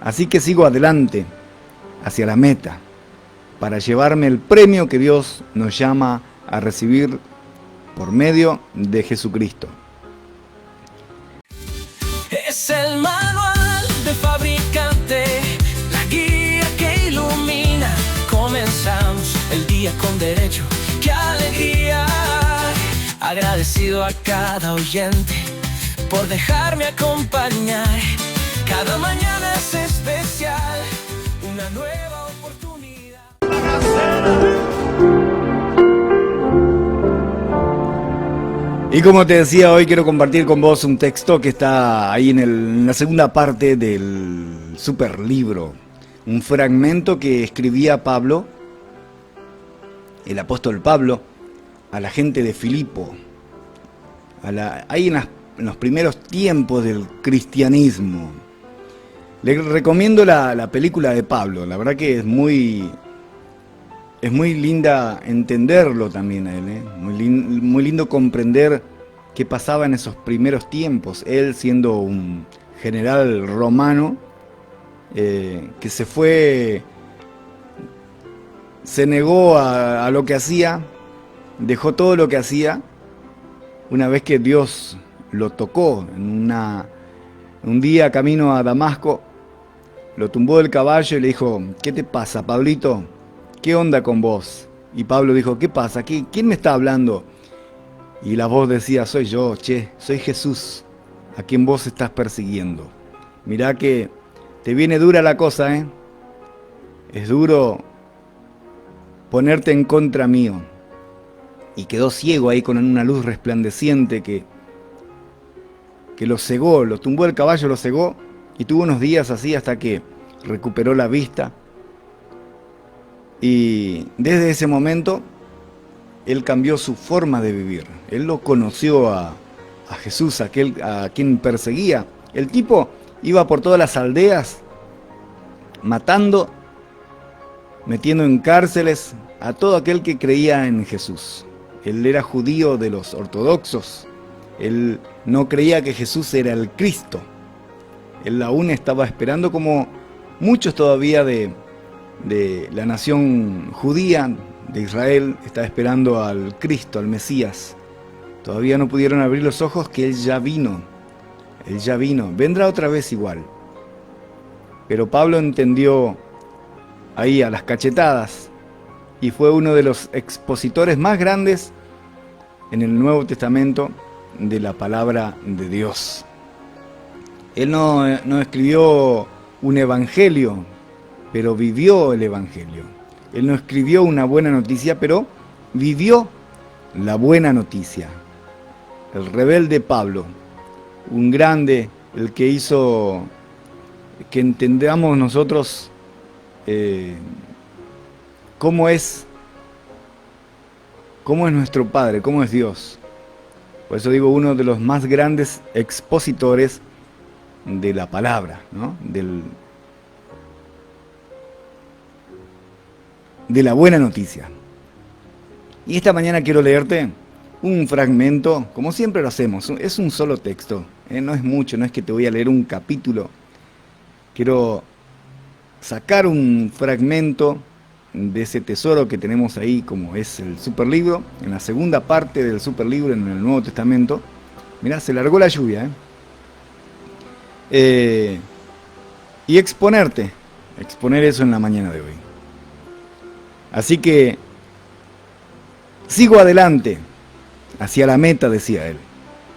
Así que sigo adelante, hacia la meta, para llevarme el premio que Dios nos llama a recibir por medio de Jesucristo. Es el manual del fabricante, la guía que ilumina. Comenzamos el día con derecho, qué alegría. Agradecido a cada oyente por dejarme acompañar. Cada mañana es especial, una nueva oportunidad. Y como te decía, hoy quiero compartir con vos un texto que está ahí en la segunda parte del super libro. Un fragmento que escribía Pablo, el apóstol Pablo, a la gente de Filipo. Ahí en los primeros tiempos del cristianismo. Le recomiendo la película de Pablo. La verdad que es muy linda entenderlo también a él, ¿eh? Muy lindo comprender qué pasaba en esos primeros tiempos. Él siendo un general romano que se negó a lo que hacía, dejó todo lo que hacía, una vez que Dios lo tocó en un día camino a Damasco, lo tumbó del caballo y le dijo: ¿qué te pasa, Pablito? ¿Qué onda con vos? Y Pablo dijo: ¿qué pasa? ¿Quién me está hablando? Y la voz decía: soy yo, soy Jesús, a quien vos estás persiguiendo. Mirá que te viene dura la cosa, ¿eh? Es duro ponerte en contra mío. Y quedó ciego ahí con una luz resplandeciente que lo cegó, lo tumbó el caballo, lo cegó, y tuvo unos días así hasta que recuperó la vista. Y desde ese momento, él cambió su forma de vivir. Él lo conoció a Jesús, a quien perseguía. El tipo iba por todas las aldeas, matando, metiendo en cárceles a todo aquel que creía en Jesús. Él era judío de los ortodoxos. Él no creía que Jesús era el Cristo. Él aún estaba esperando, como muchos todavía de la nación judía de Israel, está esperando al Cristo, al Mesías. Todavía no pudieron abrir los ojos que Él ya vino. Él ya vino. Vendrá otra vez igual. Pero Pablo entendió ahí a las cachetadas y fue uno de los expositores más grandes en el Nuevo Testamento de la palabra de Dios. Él no escribió un evangelio, pero vivió el evangelio. Él no escribió una buena noticia, pero vivió la buena noticia. El rebelde Pablo, un grande, el que hizo que entendamos nosotros cómo es nuestro Padre, cómo es Dios. Por eso digo, uno de los más grandes expositores de la palabra, ¿no? De la buena noticia. Y esta mañana quiero leerte un fragmento, como siempre lo hacemos. Es un solo texto, no es mucho, no es que te voy a leer un capítulo. Quiero sacar un fragmento de ese tesoro que tenemos ahí, como es el superlibro, en la segunda parte del superlibro en el Nuevo Testamento. Mirá, se largó la lluvia, y exponer eso en la mañana de hoy. Así que sigo adelante, hacia la meta, decía él,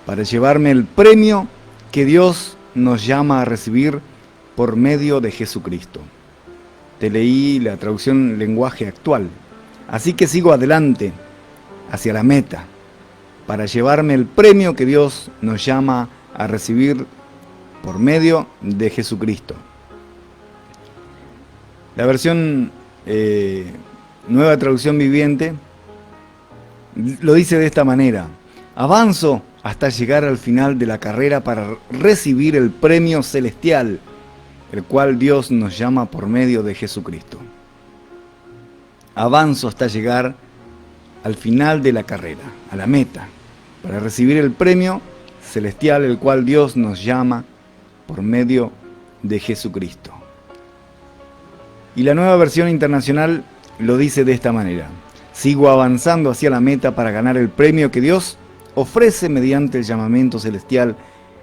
para llevarme el premio que Dios nos llama a recibir por medio de Jesucristo. Te leí la traducción lenguaje actual. Así que sigo adelante, hacia la meta, para llevarme el premio que Dios nos llama a recibir por medio de Jesucristo. La versión Nueva Traducción Viviente lo dice de esta manera: avanzo hasta llegar al final de la carrera para recibir el premio celestial, el cual Dios nos llama por medio de Jesucristo. Avanzo hasta llegar al final de la carrera, a la meta, para recibir el premio celestial, el cual Dios nos llama por medio de Jesucristo. Y la Nueva Versión Internacional lo dice de esta manera: sigo avanzando hacia la meta para ganar el premio que Dios ofrece mediante el llamamiento celestial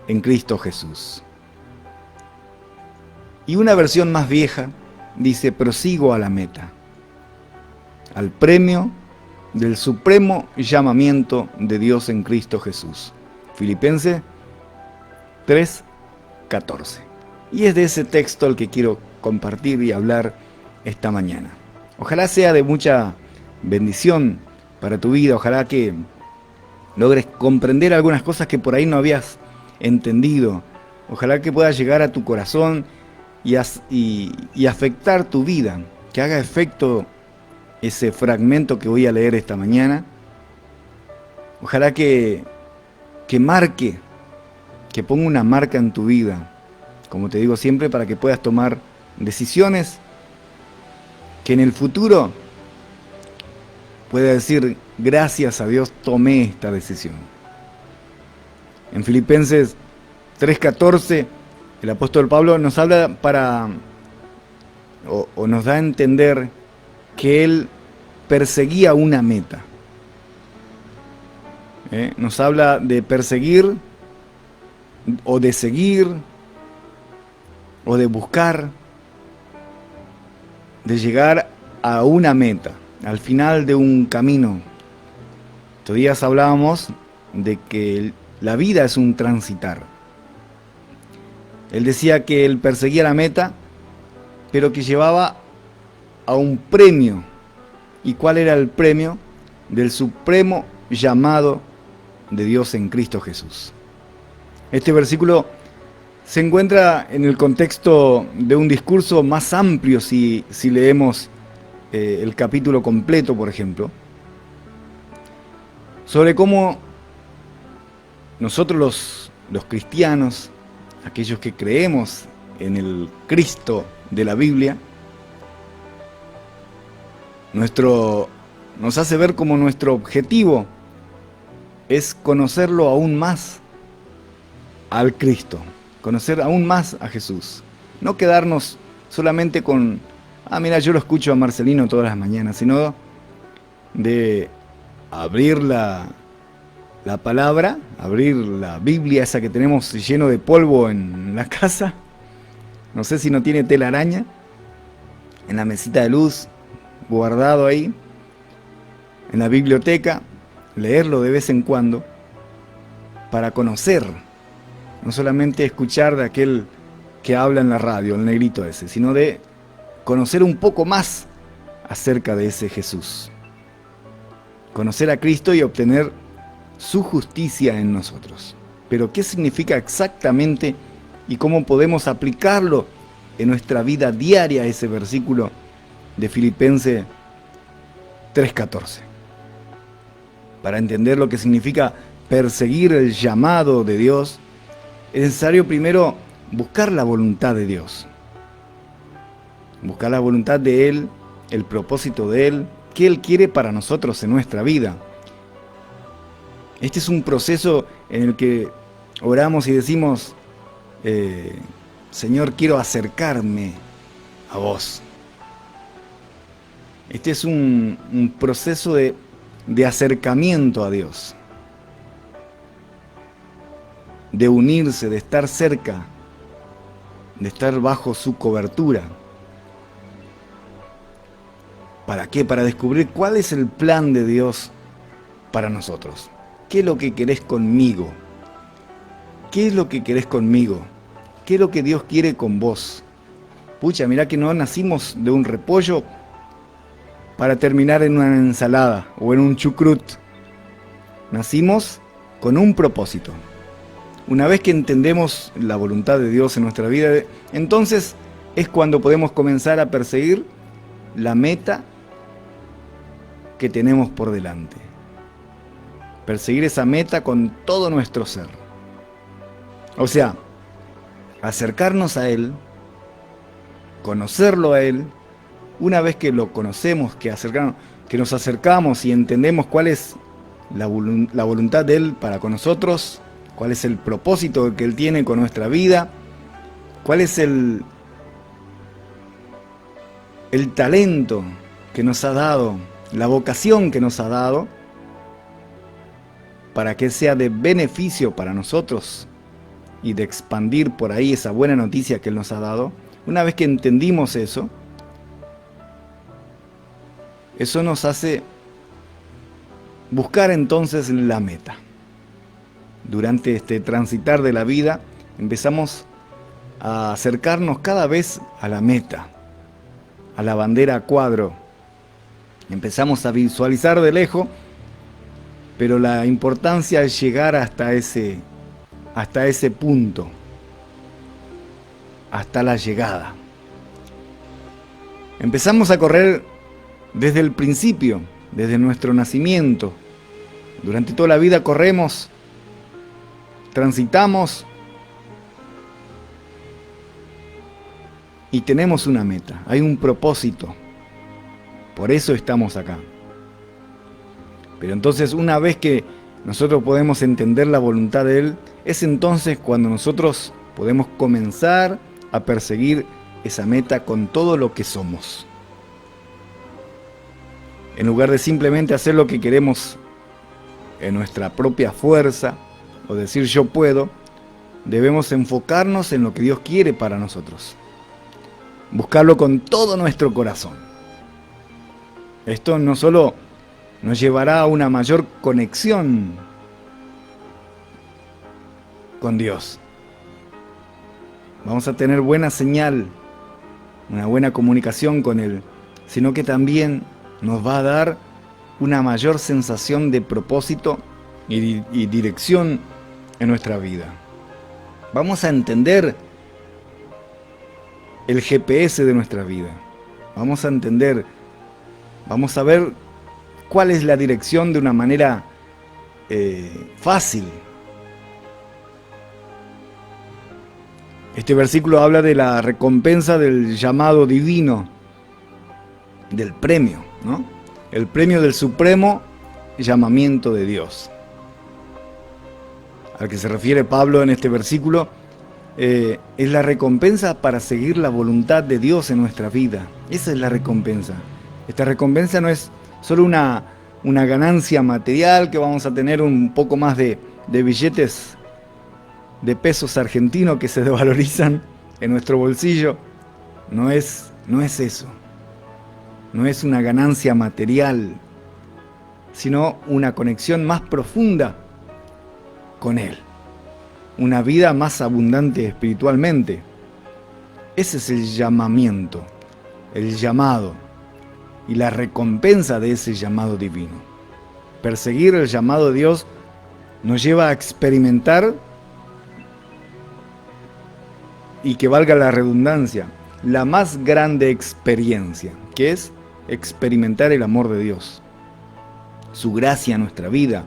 en Cristo Jesús. Y una versión más vieja dice: prosigo a la meta, al premio del supremo llamamiento de Dios en Cristo Jesús. Filipenses 3:14. Y es de ese texto el que quiero compartir y hablar esta mañana. Ojalá sea de mucha bendición para tu vida, ojalá que logres comprender algunas cosas que por ahí no habías entendido, ojalá que pueda llegar a tu corazón y afectar tu vida, que haga efecto ese fragmento que voy a leer esta mañana. Ojalá que marque, que ponga una marca en tu vida, como te digo siempre, para que puedas tomar decisiones que en el futuro pueda decir: gracias a Dios tomé esta decisión. En Filipenses 3:14, el apóstol Pablo nos habla o nos da a entender que él perseguía una meta. Nos habla de perseguir, o de seguir, o de buscar, de llegar a una meta, al final de un camino. Estos días hablábamos de que la vida es un transitar. Él decía que él perseguía la meta, pero que llevaba a un premio. ¿Y cuál era el premio? Del supremo llamado de Dios en Cristo Jesús. Este versículo se encuentra en el contexto de un discurso más amplio si leemos el capítulo completo, por ejemplo, sobre cómo nosotros los cristianos, aquellos que creemos en el Cristo de la Biblia, nos hace ver como nuestro objetivo es conocerlo aún más al Cristo, conocer aún más a Jesús. No quedarnos solamente con: mira, yo lo escucho a Marcelino todas las mañanas, sino de abrir la palabra, abrir la Biblia, esa que tenemos lleno de polvo en la casa. No sé si no tiene telaraña, en la mesita de luz, guardado ahí, en la biblioteca, leerlo de vez en cuando, para conocer, no solamente escuchar de aquel que habla en la radio, el negrito ese, sino de conocer un poco más acerca de ese Jesús. Conocer a Cristo y obtener su justicia en nosotros. Pero ¿qué significa exactamente y cómo podemos aplicarlo en nuestra vida diaria, ese versículo de Filipenses 3:14? Para entender lo que significa perseguir el llamado de Dios, es necesario primero buscar la voluntad de Dios. Buscar la voluntad de Él, el propósito de Él, qué Él quiere para nosotros en nuestra vida. Este es un proceso en el que oramos y decimos: Señor, quiero acercarme a vos. Este es un proceso de acercamiento a Dios, de unirse, de estar cerca, de estar bajo su cobertura. ¿Para qué? Para descubrir cuál es el plan de Dios para nosotros. ¿Qué es lo que querés conmigo? ¿Qué es lo que querés conmigo? ¿Qué es lo que Dios quiere con vos? Pucha, mirá que no nacimos de un repollo para terminar en una ensalada o en un chucrut. Nacimos con un propósito. Una vez que entendemos la voluntad de Dios en nuestra vida, entonces es cuando podemos comenzar a perseguir la meta que tenemos por delante. Perseguir esa meta con todo nuestro ser. O sea, acercarnos a Él, conocerlo a Él. Una vez que lo conocemos, que nos acercamos y entendemos cuál es la voluntad de Él para con nosotros, cuál es el propósito que Él tiene con nuestra vida, cuál es el talento que nos ha dado, la vocación que nos ha dado, para que sea de beneficio para nosotros y de expandir por ahí esa buena noticia que Él nos ha dado. Una vez que entendimos eso, eso nos hace buscar entonces la meta. Durante este transitar de la vida, empezamos a acercarnos cada vez a la meta, a la bandera a cuadro. Empezamos a visualizar de lejos, pero la importancia es llegar hasta ese punto, hasta la llegada. Empezamos a correr desde el principio, desde nuestro nacimiento. Durante toda la vida corremos, transitamos y tenemos una meta, hay un propósito. Por eso estamos acá. Pero entonces, una vez que nosotros podemos entender la voluntad de Él, es entonces cuando nosotros podemos comenzar a perseguir esa meta con todo lo que somos. En lugar de simplemente hacer lo que queremos en nuestra propia fuerza o decir yo puedo, debemos enfocarnos en lo que Dios quiere para nosotros. Buscarlo con todo nuestro corazón. Esto no solo nos llevará a una mayor conexión con Dios. Vamos a tener buena señal, una buena comunicación con Él, sino que también nos va a dar una mayor sensación de propósito y dirección en nuestra vida. Vamos a entender el GPS de nuestra vida. Vamos a entender, vamos a ver cuál es la dirección de una manera fácil. Este versículo habla de la recompensa del llamado divino, del premio, ¿no? El premio del supremo llamamiento de Dios. Al que se refiere Pablo en este versículo, es la recompensa para seguir la voluntad de Dios en nuestra vida. Esa es la recompensa. Esta recompensa no es solo una ganancia material, que vamos a tener un poco más de billetes de pesos argentinos que se desvalorizan en nuestro bolsillo. No es eso. No es una ganancia material, sino una conexión más profunda con Él. Una vida más abundante espiritualmente. Ese es el llamamiento, el llamado y la recompensa de ese llamado divino. Perseguir el llamado de Dios nos lleva a experimentar, y que valga la redundancia, la más grande experiencia, que es experimentar el amor de Dios, su gracia en nuestra vida.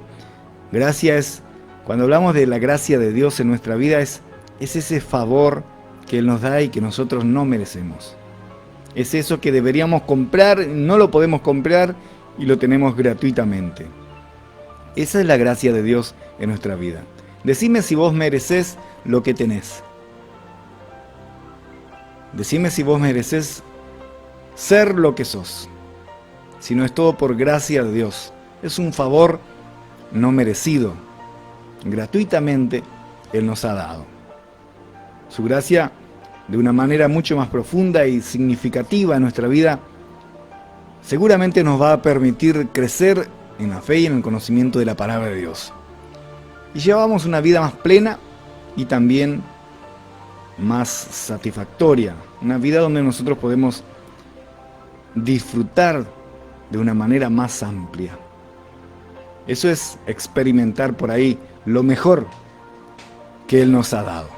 Gracia es, cuando hablamos de la gracia de Dios en nuestra vida, es ese favor que Él nos da y que nosotros no merecemos. Es eso que deberíamos comprar, no lo podemos comprar y lo tenemos gratuitamente. Esa es la gracia de Dios en nuestra vida. Decime si vos merecés lo que tenés. Decime si vos merecés ser lo que sos. Si no es todo por gracia de Dios. Es un favor no merecido. Gratuitamente Él nos ha dado. Su gracia, de una manera mucho más profunda y significativa en nuestra vida, seguramente nos va a permitir crecer en la fe y en el conocimiento de la palabra de Dios. Y llevamos una vida más plena y también más satisfactoria, una vida donde nosotros podemos disfrutar de una manera más amplia. Eso es experimentar por ahí lo mejor que Él nos ha dado.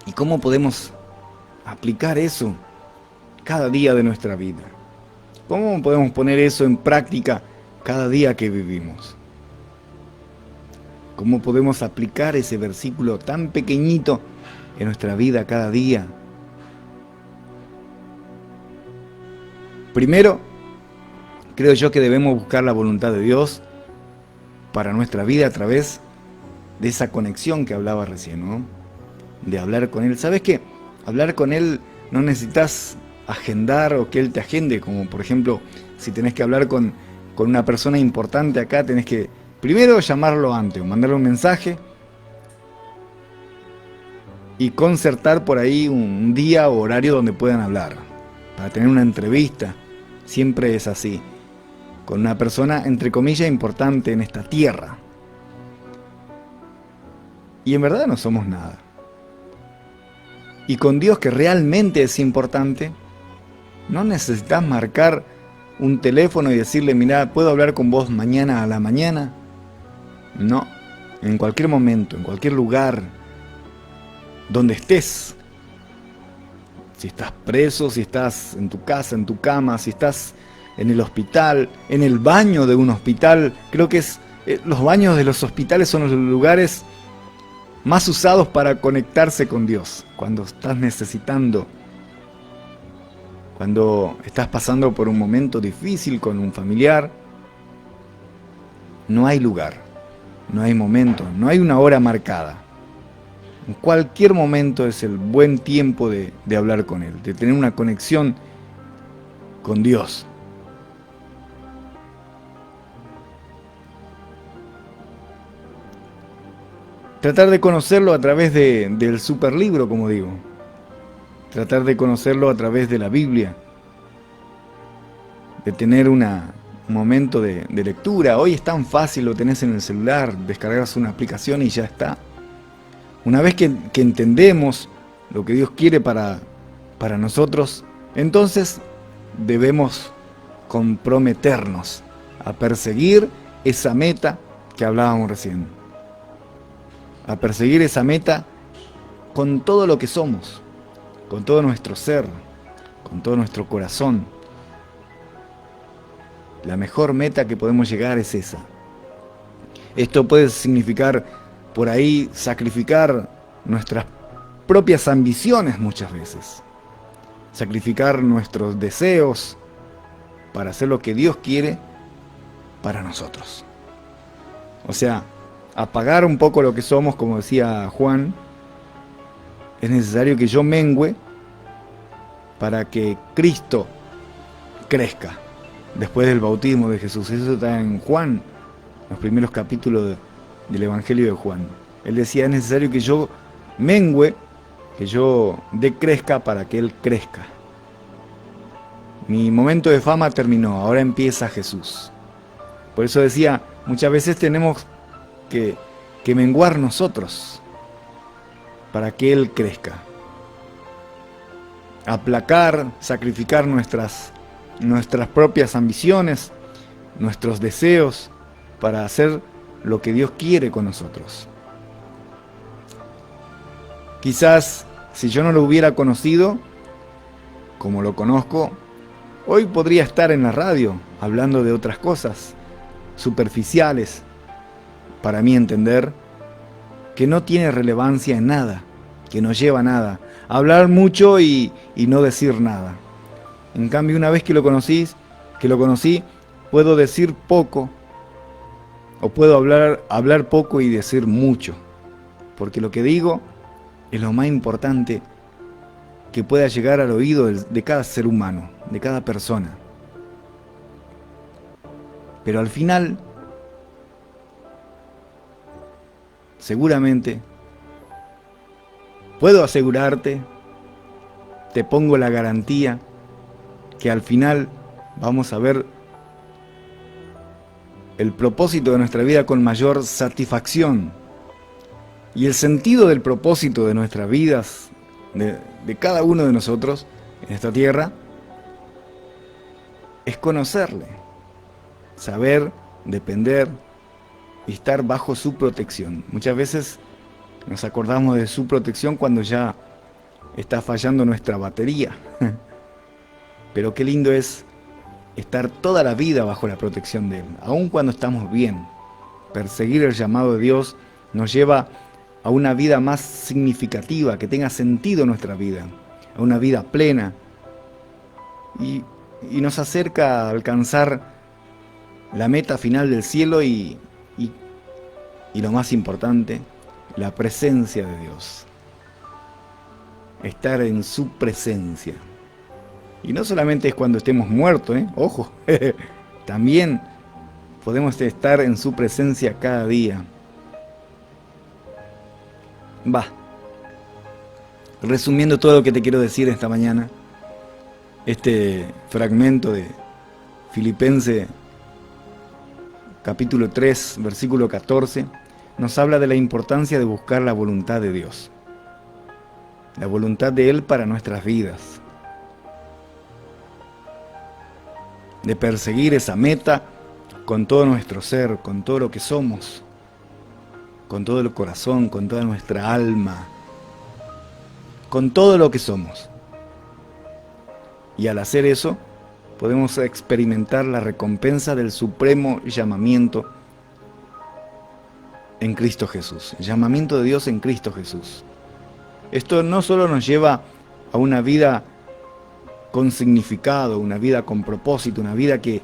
¿Y cómo podemos aplicar eso cada día de nuestra vida? ¿Cómo podemos poner eso en práctica cada día que vivimos? ¿Cómo podemos aplicar ese versículo tan pequeñito en nuestra vida cada día? Primero, creo yo que debemos buscar la voluntad de Dios para nuestra vida a través de esa conexión que hablaba recién, ¿no? De hablar con Él. ¿Sabes qué? Hablar con Él no necesitas agendar o que Él te agende, como por ejemplo, si tenés que hablar con una persona importante acá, tenés que primero llamarlo antes o mandarle un mensaje y concertar por ahí un día o horario donde puedan hablar, para tener una entrevista. Siempre es así, con una persona entre comillas importante en esta tierra. Y en verdad no somos nada. Y con Dios, que realmente es importante, no necesitas marcar un teléfono y decirle, mirá, ¿puedo hablar con vos mañana a la mañana? No, en cualquier momento, en cualquier lugar, donde estés. Si estás preso, si estás en tu casa, en tu cama, si estás en el hospital, en el baño de un hospital. Creo que los baños de los hospitales son los lugares más usados para conectarse con Dios. Cuando estás necesitando, cuando estás pasando por un momento difícil con un familiar, no hay lugar, no hay momento, no hay una hora marcada. En cualquier momento es el buen tiempo de hablar con Él, de tener una conexión con Dios. Tratar de conocerlo a través del superlibro, como digo. Tratar de conocerlo a través de la Biblia. De tener un momento de lectura. Hoy es tan fácil, lo tenés en el celular, descargas una aplicación y ya está. Una vez que entendemos lo que Dios quiere para nosotros, entonces debemos comprometernos a perseguir esa meta que hablábamos recién. A perseguir esa meta con todo lo que somos, con todo nuestro ser, con todo nuestro corazón. La mejor meta que podemos llegar es esa. Esto puede significar por ahí sacrificar nuestras propias ambiciones muchas veces. Sacrificar nuestros deseos para hacer lo que Dios quiere para nosotros. O sea, apagar un poco lo que somos, como decía Juan. Es necesario que yo mengüe para que Cristo crezca después del bautismo de Jesús. Eso está en Juan, los primeros capítulos del Evangelio de Juan. Él decía, es necesario que yo mengüe, que yo decrezca para que Él crezca. Mi momento de fama terminó, ahora empieza Jesús. Por eso decía, muchas veces tenemos que menguar nosotros para que Él crezca. Aplacar, sacrificar nuestras propias ambiciones, nuestros deseos, para hacer lo que Dios quiere con nosotros. Quizás si yo no lo hubiera conocido, como lo conozco, hoy podría estar en la radio hablando de otras cosas superficiales, para mí entender, que no tiene relevancia en nada, que no lleva a nada. Hablar mucho y no decir nada. En cambio, una vez que lo conocí, puedo decir poco, o puedo hablar poco y decir mucho, porque lo que digo es lo más importante que pueda llegar al oído de cada ser humano, de cada persona. Pero al final, seguramente, puedo asegurarte, te pongo la garantía, que al final vamos a ver el propósito de nuestra vida con mayor satisfacción. Y el sentido del propósito de nuestras vidas, de cada uno de nosotros en esta tierra, es conocerle, saber, depender y estar bajo su protección. Muchas veces nos acordamos de su protección cuando ya está fallando nuestra batería. Pero qué lindo es estar toda la vida bajo la protección de Él, aun cuando estamos bien. Perseguir el llamado de Dios nos lleva a una vida más significativa, que tenga sentido en nuestra vida, a una vida plena, y nos acerca a alcanzar la meta final del cielo y lo más importante, la presencia de Dios. Estar en su presencia. Y no solamente es cuando estemos muertos, ojo, también podemos estar en su presencia cada día. Resumiendo todo lo que te quiero decir esta mañana, este fragmento de Filipenses capítulo 3, versículo 14, nos habla de la importancia de buscar la voluntad de Dios, la voluntad de Él para nuestras vidas, de perseguir esa meta con todo nuestro ser, con todo lo que somos, con todo el corazón, con toda nuestra alma, con todo lo que somos. Y al hacer eso, podemos experimentar la recompensa del supremo llamamiento en Cristo Jesús. Llamamiento de Dios en Cristo Jesús. Esto no solo nos lleva a una vida con significado, una vida con propósito, una vida que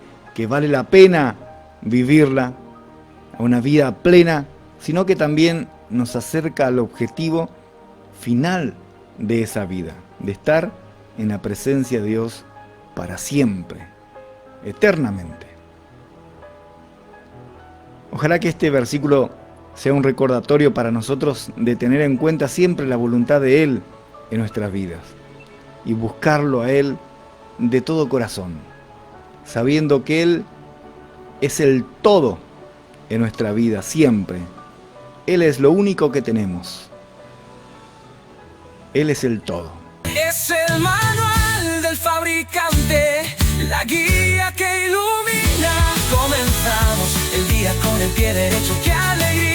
vale la pena vivirla, a una vida plena, sino que también nos acerca al objetivo final de esa vida, de estar en la presencia de Dios para siempre, eternamente. Ojalá que este versículo sea un recordatorio para nosotros de tener en cuenta siempre la voluntad de Él en nuestras vidas y buscarlo a Él de todo corazón, sabiendo que Él es el todo en nuestra vida siempre. Él es lo único que tenemos. Él es el todo. Es el manual del fabricante, la guía que ilumina. Comenzamos el día con el pie derecho, ¡qué alegría!